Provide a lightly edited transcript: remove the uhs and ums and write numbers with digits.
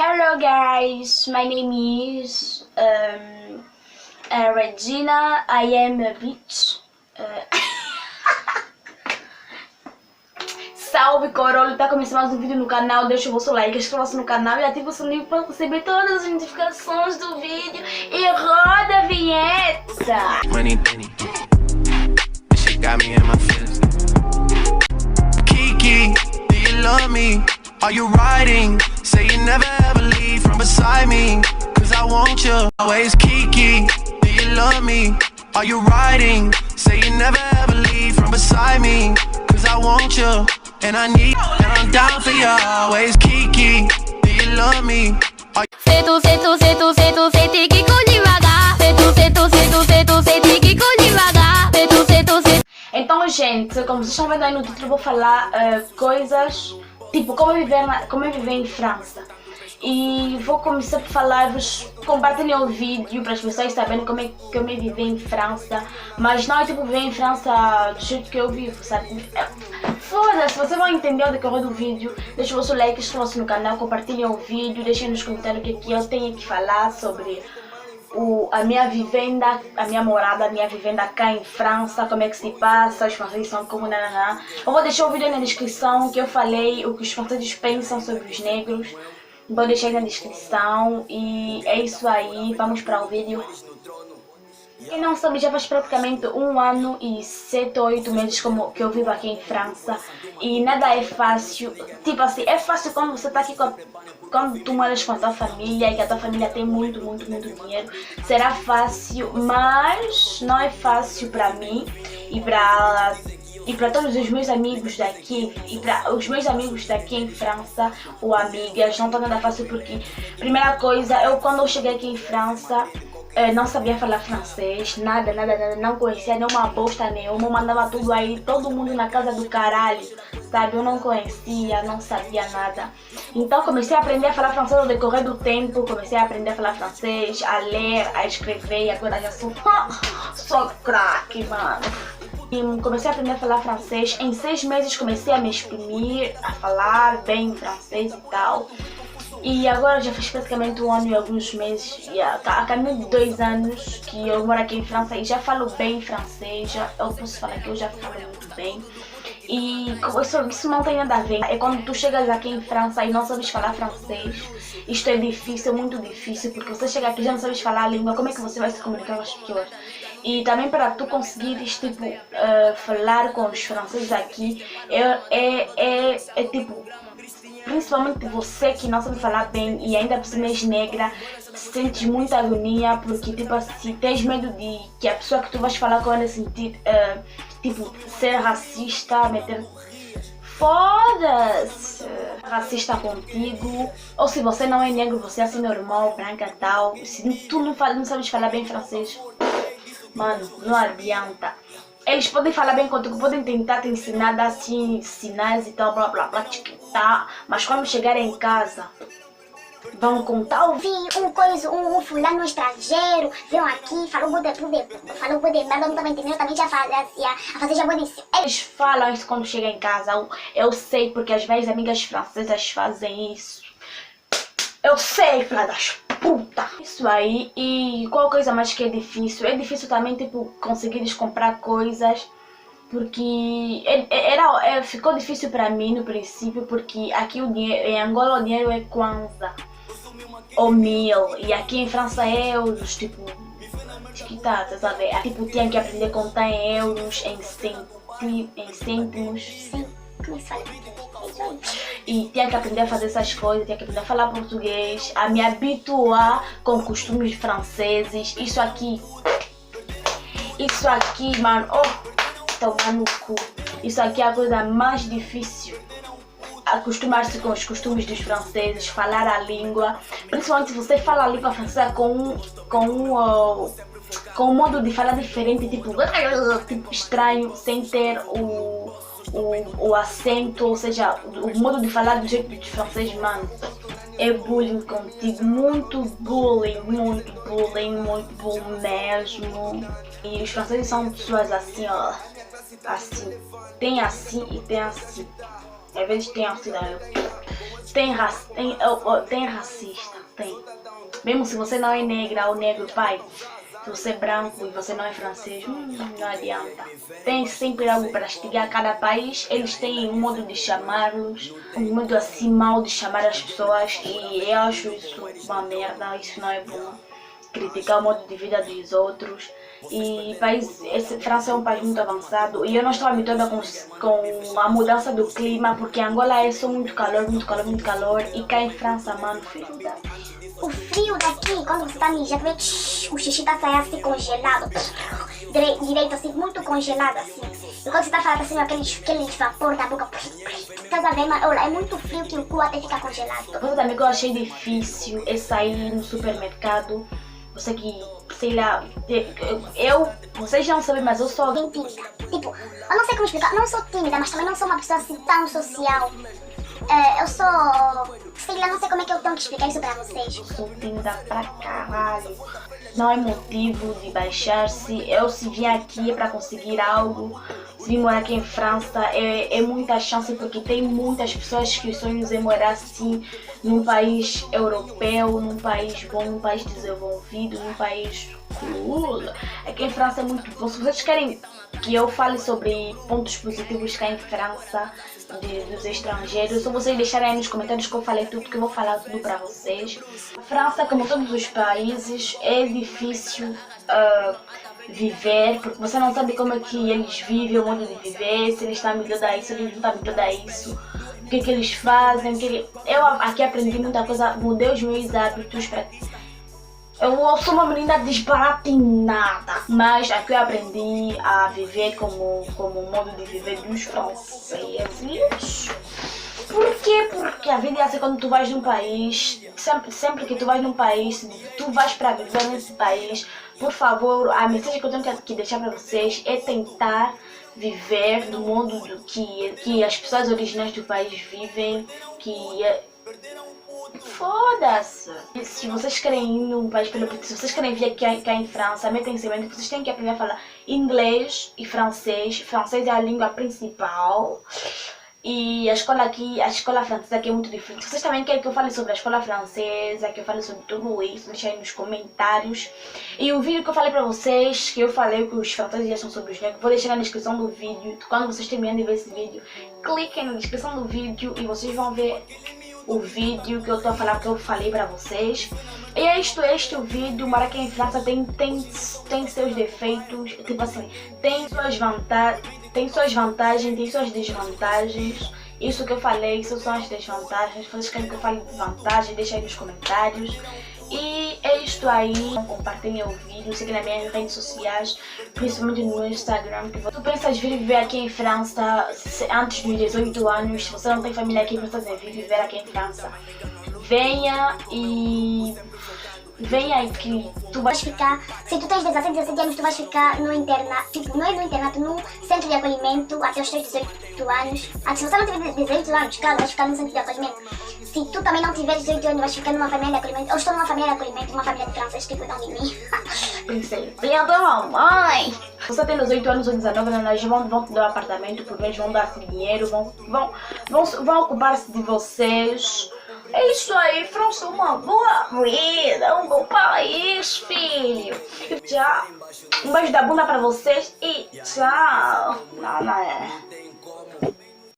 Hello guys, my name is Regina. I am a bitch. Salve Corolho, tá começando mais um vídeo no canal. Deixa o vosso like, inscreva-se no canal e ative o sininho para receber todas as notificações do vídeo. E roda a vinheta! Kiki, do you love me? Are you riding? Say you never ever leave from beside me, cause I want you always. Kiki, do you love me? Are you riding? Say you never ever leave from beside me, cause I want you and I need, and I'm down for you always. Kiki, do you love me? Então, gente, como vocês estão vendo aí no título, eu vou falar coisas tipo como eu viver em França. E vou começar por falar-vos, compartilhem o vídeo para as pessoas saberem como é que eu me viver em França. Mas não é tipo viver em França do jeito que eu vivo, sabe? Foda-se, vocês vão entender o decorrer do vídeo. Deixem o vosso like, inscrevam-se no canal, compartilhem o vídeo, deixem nos comentários o que eu tenho que falar sobre a minha vivenda, a minha morada, a minha vivenda cá em França, como é que se passa, os franceses são como nananã. Eu vou deixar o vídeo na descrição que eu falei o que os franceses pensam sobre os negros. Vou deixar aí na descrição e é isso aí, vamos para o vídeo. Quem não sabe, já faz praticamente 1 ano e 7 ou 8 meses que eu vivo aqui em França e nada é fácil. Tipo assim, é fácil quando você está aqui quando tu moras com a tua família e que a tua família tem muito dinheiro, será fácil, mas não é fácil para mim e para todos os meus amigos daqui, e para os meus amigos daqui em França ou amigas, não está nada fácil porque, primeira coisa, quando eu cheguei aqui em França, não sabia falar francês, nada, não conhecia nenhuma bosta nenhuma, eu mandava tudo aí, todo mundo na casa do caralho, sabe? Eu não conhecia, não sabia nada. Então comecei a aprender a falar francês ao decorrer do tempo, comecei a aprender a falar francês, a ler, a escrever e agora já sou craque, mano. E comecei a aprender a falar francês, em 6 meses comecei a me exprimir, a falar bem francês e tal. E agora já faz praticamente 1 ano e alguns meses, a caminho de 2 anos que eu moro aqui em França e já falo bem francês, eu posso falar que eu já falo muito bem. E isso não tem nada a ver, é quando tu chegas aqui em França e não sabes falar francês, isto é difícil, muito difícil, porque você chega aqui e já não sabes falar a língua, como é que você vai se comunicar com as pessoas? E também para tu conseguires tipo, falar com os franceses aqui, é tipo, principalmente você que não sabe falar bem e ainda por cima és negra, sentes muita agonia porque tipo assim, tens medo de que a pessoa que tu vais falar com ela sentir, tipo, ser racista, meter foda-se, racista contigo, ou se você não é negro, você é assim normal, branca tal, se tu não sabes falar bem francês, mano, não adianta. Eles podem falar bem contigo, podem tentar te ensinar, dar assim, sinais e tal, blá blá blá, tá? Mas quando chegarem em casa, vão contar. Vi um fulano estrangeiro, veio aqui, falou muito de merda, não estava entendendo, também já fazia, a fazer já bonito. Eles falam isso quando chegam em casa, eu sei porque as minhas amigas francesas fazem isso. Eu sei, filha das puta. Isso aí, e qual coisa mais que é difícil? É difícil também, tipo, conseguires comprar coisas, porque ficou difícil para mim no princípio, porque aqui em Angola o dinheiro é kwanza, ou 1000, e aqui em França é euros, tipo, tá a ver? Tipo, tinha que aprender a contar em euros, em cêntimos. Sim, isso aí. E tinha que aprender a fazer essas coisas, tinha que aprender a falar português, a me habituar com costumes franceses. Isso aqui, mano, tomar no cu. Isso aqui é a coisa mais difícil. Acostumar-se com os costumes dos franceses, falar a língua, principalmente se você fala a língua francesa com um modo de falar diferente, tipo estranho, sem ter o acento, ou seja, o modo de falar do jeito de francês, mano, é bullying contigo, muito bullying mesmo. E os franceses são pessoas assim, ó, assim, tem assim e tem assim. Às vezes tem assim, tem racista, tem. Mesmo se você não é negra ou negro, pai, se você é branco e você não é francês, não adianta. Tem sempre algo para castigar cada país. Eles têm um modo de chamá-los, um modo assim mal de chamar as pessoas, e eu acho isso uma merda, isso não é bom. Criticar o modo de vida dos outros. E França é um país muito avançado e eu não estou habituada com a mudança do clima, porque Angola é só muito calor, muito calor, muito calor, e cá em França, mano, filho da... O frio daqui, quando você tá mijando, vê, o xixi tá saindo assim congelado, direito assim, muito congelado assim. E quando você tá falando assim, aquele vapor da boca, tá vendo? Olha, é muito frio que o cu até fica congelado. Outra também que eu achei difícil é sair no supermercado. Você que, sei lá, vocês não sabem, mas eu sou bem tímida. Tipo, eu não sei como explicar, eu não sou tímida, mas também não sou uma pessoa assim tão social. Eu sou, sei lá, não sei como é que eu tenho que explicar isso pra vocês. Sou tímida pra caralho. Não é motivo de baixar-se. Eu se vim aqui é pra conseguir algo. Se vim morar aqui em França é muita chance, porque tem muitas pessoas que sonham em morar assim num país europeu, num país bom, num país desenvolvido, num país cool. Aqui em França é muito bom. Se vocês querem que eu fale sobre pontos positivos cá em França, dos estrangeiros, é só vocês deixarem aí nos comentários que eu falei tudo, que eu vou falar tudo pra vocês. A França, como todos os países, é difícil viver, porque você não sabe como é que eles vivem, o modo de viver, se eles estão habituados a isso, se eles não estão habituados a isso, o que eles fazem, Eu aqui aprendi muita coisa, mudei os meus hábitos para... Eu sou uma menina desbaratinada, mas aqui eu aprendi a viver como modo de viver dos franceses. Por quê? Porque a vida é assim quando tu vais num país, sempre que tu vais num país, tu vais para viver nesse país, por favor, a mensagem que eu tenho que deixar para vocês é tentar viver do modo que as pessoas originais do país vivem, foda-se! Se vocês querem ir num país, se vocês querem vir cá em França, metem-se em mente que vocês têm que aprender a falar inglês e francês. Francês é a língua principal. E a escola francesa aqui é muito diferente. Se vocês também querem que eu fale sobre a escola francesa, que eu fale sobre tudo isso, deixa aí nos comentários. E o vídeo que eu falei pra vocês, que eu falei que os franceses acham sobre os negros, vou deixar na descrição do vídeo. Quando vocês terminarem de ver esse vídeo, cliquem na descrição do vídeo e vocês vão ver o vídeo que eu tô a falar, que eu falei pra vocês. E é este o vídeo. Morar aqui em França tem seus defeitos, tipo assim, tem suas vantagens, tem suas desvantagens. Isso que eu falei, isso são as desvantagens. Se vocês querem que eu fale de vantagem, deixa aí nos comentários. E é isto aí. Compartilhem o vídeo, sigam nas minhas redes sociais, principalmente no Instagram. Se tu pensas vir viver aqui em França antes dos 18 anos, se você não tem família aqui, pensas em vir viver aqui em França, venha e que tu vais ficar, se tu tens 17 anos, tu vais ficar no internato, tipo, não é no internato, no centro de acolhimento até os teus 18 anos. Se você não tiver 18 anos, claro, vais ficar no centro de acolhimento. Se tu também não tiver 18 anos, vais ficar numa família de acolhimento. Eu estou numa família de acolhimento, uma família de franceses que cuidam de mim. Princesinha da mamãe! Se você tem 18 anos ou 19 anos, vão te dar um apartamento por mês, vão dar-se dinheiro, vão ocupar-se de vocês. É isso aí, França, uma boa vida, um bom país, filho. Tchau. Um beijo da bunda pra vocês e tchau. Não é.